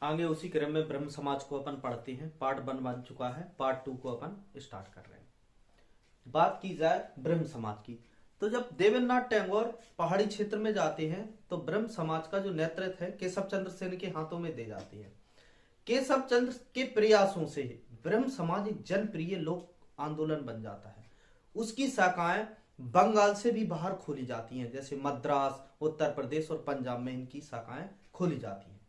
आगे उसी क्रम में ब्रह्म समाज को अपन पढ़ते हैं। पार्ट 1 बन चुका है, पार्ट 2 को अपन स्टार्ट कर रहे हैं। बात की जाए ब्रह्म समाज की, तो जब देवेंद्रनाथ टैगोर पहाड़ी क्षेत्र में जाते हैं तो ब्रह्म समाज का जो नेतृत्व है केशव चंद्र सेन के हाथों में दे जाते हैं। केशव चंद्र के प्रयासों से ब्रह्म समाज एक जनप्रिय लोक आंदोलन बन जाता है। उसकी शाखाएं बंगाल से भी बाहर खोली जाती हैं, जैसे मद्रास, उत्तर प्रदेश और पंजाब में इनकी शाखाएं खोली जाती हैं।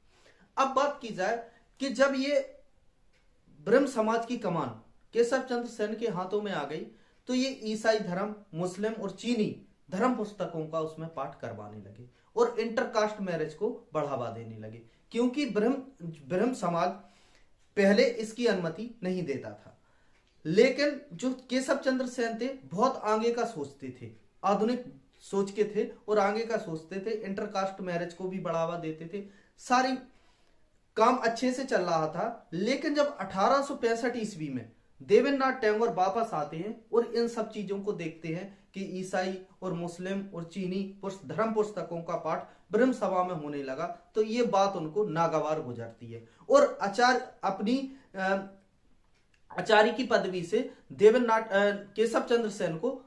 अब बात की जाए कि जब ये ब्रह्म समाज की कमान केशव चंद्र सेन के हाथों में आ गई तो ये ईसाई धर्म, मुस्लिम और चीनी धर्म पुस्तकों का उसमें पाठ करवाने लगे और इंटरकास्ट मैरिज को बढ़ावा देने लगे, क्योंकि ब्रह्म समाज पहले इसकी अनुमति नहीं देता था। लेकिन जो केशव चंद्र सेन थे बहुत आगे का सोचते थे, आधुनिक सोच के थे और आगे का सोचते थे, इंटरकास्ट मैरिज को भी बढ़ावा देते थे, सारी काम अच्छे से चल रहा था। लेकिन जब 1865 ईस्वी में देवेंद्रनाथ टैगोर वापस आते हैं और इन सब चीजों को देखते हैं कि ईसाई और मुस्लिम और चीनी धर्म पुस्तकों का पाठ ब्रह्म सभा में होने लगा, तो ये बात उनको नागवार गुजरती है और आचार्य की पदवी से देवेंद्रनाथ केशव चंद्र सेन को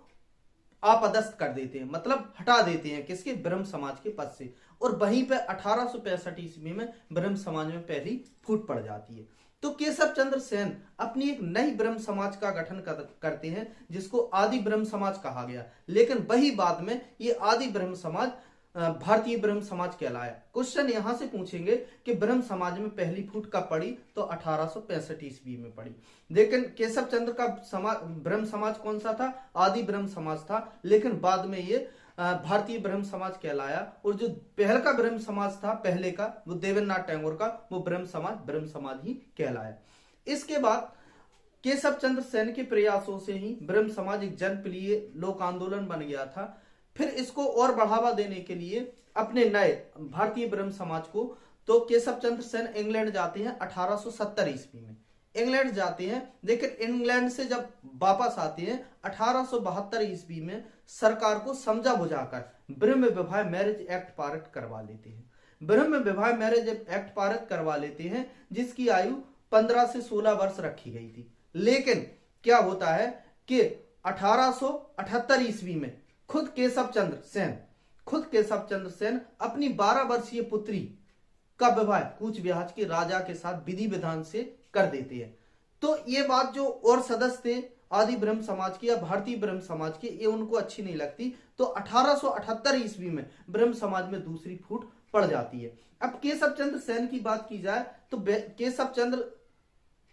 आपदस्थ कर देते हैं, मतलब हटा देते हैं किसके, ब्रह्म समाज के पद से। और वहीं पे 1865 ईस्वी में ब्रह्म समाज में पहली फूट पड़ जाती है। तो केशव चंद्र सेन अपनी एक नई ब्रह्म समाज का गठन करते हैं जिसको आदि ब्रह्म समाज कहा गया। लेकिन वही बाद में ये आदि ब्रह्म समाज भारतीय ब्रह्म समाज कहलाया। क्वेश्चन यहां से पूछेंगे कि ब्रह्म समाज में पहली फूट कब पड़ी, तो 1865 ईस्वी में पड़ी। लेकिन केशव चंद्र का ब्रह्म समाज कौन सा था, आदि ब्रह्म समाज था। लेकिन बाद में ये भारतीय ब्रह्म समाज कहलाया और जो पहले का ब्रह्म समाज था, पहले का, वो देवेंद्रनाथ टैगोर का, वो ब्रह्म समाज ही कहलाया। इसके बाद केशव चंद्र सेन के प्रयासों से ही ब्रह्म समाज एक जनप्रिय लोक आंदोलन बन गया था। फिर इसको और बढ़ावा देने के लिए अपने नए भारतीय ब्रह्म समाज को, तो केशव चंद्र सेन इंग्लैंड जाते हैं 1870 ईस्वी में, इंग्लैंड जाते हैं। लेकिन इंग्लैंड से जब वापस आते हैं 1872 ईस्वी में सरकार को समझा बुझाकर ब्रह्म विवाह मैरिज एक्ट पारित करवा लेते हैं। ब्रह्म विवाह मैरिज एक्ट पारित करवा लेते हैं जिसकी आयु 15 से 16 वर्ष रखी गई थी। लेकिन क्या होता है कि 1878 ईस्वी में खुद केशव चंद्र सेन अपनी 12 वर्षीय पुत्री का विवाह कूच बिहार के राजा के साथ विधि विधान से कर देते हैं। तो ये बात जो और सदस्य थे आदि ब्रह्म समाज की या भारतीय ब्रह्म समाज की, ये उनको अच्छी नहीं लगती। तो 1878 ईस्वी में ब्रह्म समाज में दूसरी फूट पड़ जाती है। अब केशव चंद्र सेन की बात की जाए तो केशव चंद्र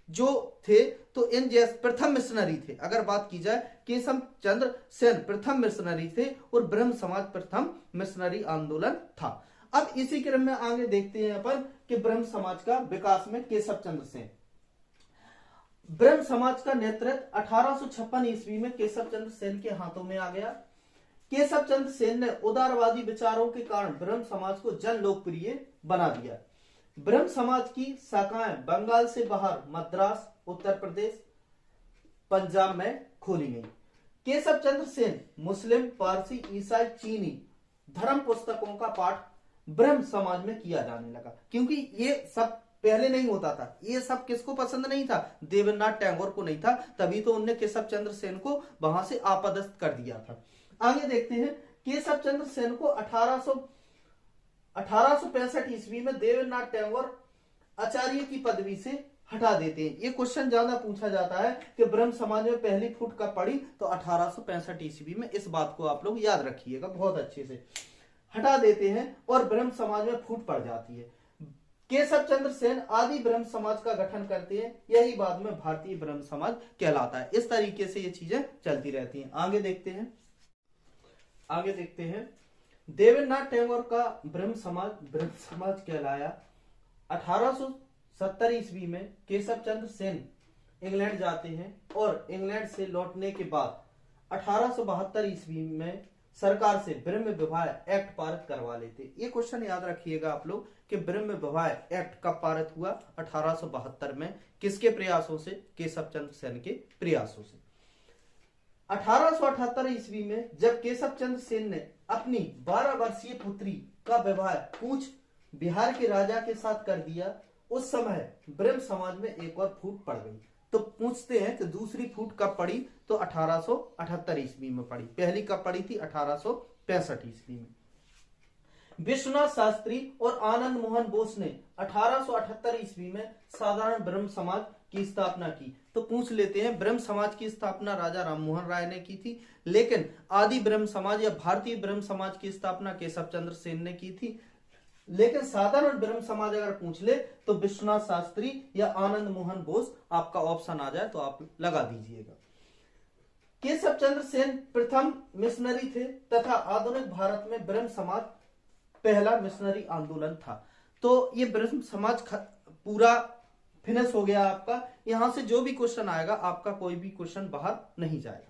जो थे तो इन जैसे प्रथम मिशनरी थे। अगर बात की जाए, केशव चंद्र सेन प्रथम मिशनरी थे और ब्रह्म समाज प्रथम मिशनरी आंदोलन था। अब इसी क्रम में आगे देखते हैं अपन कि ब्रह्म समाज का विकास में केशव चंद्र सेन, ब्रह्म समाज का नेतृत्व 1856 ईस्वी में केशव चंद्र सेन के हाथों में आ गया। केशव चंद्र सेन ने उदारवादी विचारों के कारण ब्रह्म समाज को जन लोकप्रिय बना दिया। ब्रह्म समाज की शाखाएं बंगाल से बाहर मद्रास, उत्तर प्रदेश, पंजाब में खोली गई। केशव चंद्र सेन मुस्लिम, पारसी, ईसाई, चीनी धर्म पुस्तकों का पाठ ब्रह्म समाज में किया जाने लगा, क्योंकि ये सब पहले नहीं होता था। ये सब किसको पसंद नहीं था, देवेंद्रनाथ टैगोर को नहीं था, तभी तो उनने केशव चंद्र सेन को वहां से आपदस्थ कर दिया था। आगे देखते हैं, केशव चंद्र सेन को 1865 ईस्वी में देवेंद्रनाथ टैगोर आचार्य की पदवी से हटा देते हैं। ये क्वेश्चन ज्यादा पूछा जाता है कि ब्रह्म समाज में पहली फूट कब पड़ी, तो 1865 ईस्वी में। इस बात को आप लोग याद रखिएगा, बहुत अच्छे से हटा देते हैं और ब्रह्म समाज में फूट पड़ जाती है। केशव चंद्र सेन आदि ब्रह्म समाज का गठन करते हैं, यही बाद में भारतीय ब्रह्म समाज कहलाता है। इस तरीके से ये चीजें चलती रहती हैं। आगे देखते हैं देवेंद्रनाथ टैगोर का ब्रह्म समाज कहलाया। 1870 ईस्वी में केशव चंद्र सेन इंग्लैंड जाते हैं और इंग्लैंड से लौटने के बाद 1872 ईस्वी में सरकार से ब्रह्म विवाह एक्ट पारित करवा लेते। ये क्वेश्चन याद रखिएगा आप लोग कि ब्रह्म विवाह एक्ट कब पारित हुआ, 1872 में। किसके प्रयासों से, केशव चंद्र सेन के प्रयासों से। 1878 ईस्वी में जब केशव चंद्र सेन ने अपनी 12 वर्षीय पुत्री का विवाह कूच बिहार के राजा के साथ कर दिया, उस समय ब्रह्म समाज में एक और फूट पड़ गई। तो पूछते हैं कि दूसरी फूट कब पड़ी, तो 1878 ईस्वी में पड़ी। पहली कब पड़ी थी, 1865 ईस्वी में। विश्वनाथ शास्त्री और आनंद मोहन बोस ने 1878 ईस्वी में साधारण ब्रह्म समाज की स्थापना की। तो पूछ लेते हैं, ब्रह्म समाज की स्थापना राजा राममोहन राय ने की थी, लेकिन आदि ब्रह्म समाज या भारतीय ब्रह्म समाज की स्थापना केशव चंद्र सेन ने की थी। लेकिन साधारण ब्रह्म समाज अगर पूछ ले तो विश्वनाथ शास्त्री या आनंद मोहन बोस, आपका ऑप्शन आ जाए तो आप लगा दीजिएगा। केशव चंद्र सेन प्रथम मिशनरी थे तथा आधुनिक भारत में ब्रह्म समाज पहला मिशनरी आंदोलन था। तो ये ब्रह्म समाज पूरा फिनिश हो गया आपका। यहां से जो भी क्वेश्चन आएगा आपका कोई भी क्वेश्चन बाहर नहीं जाएगा।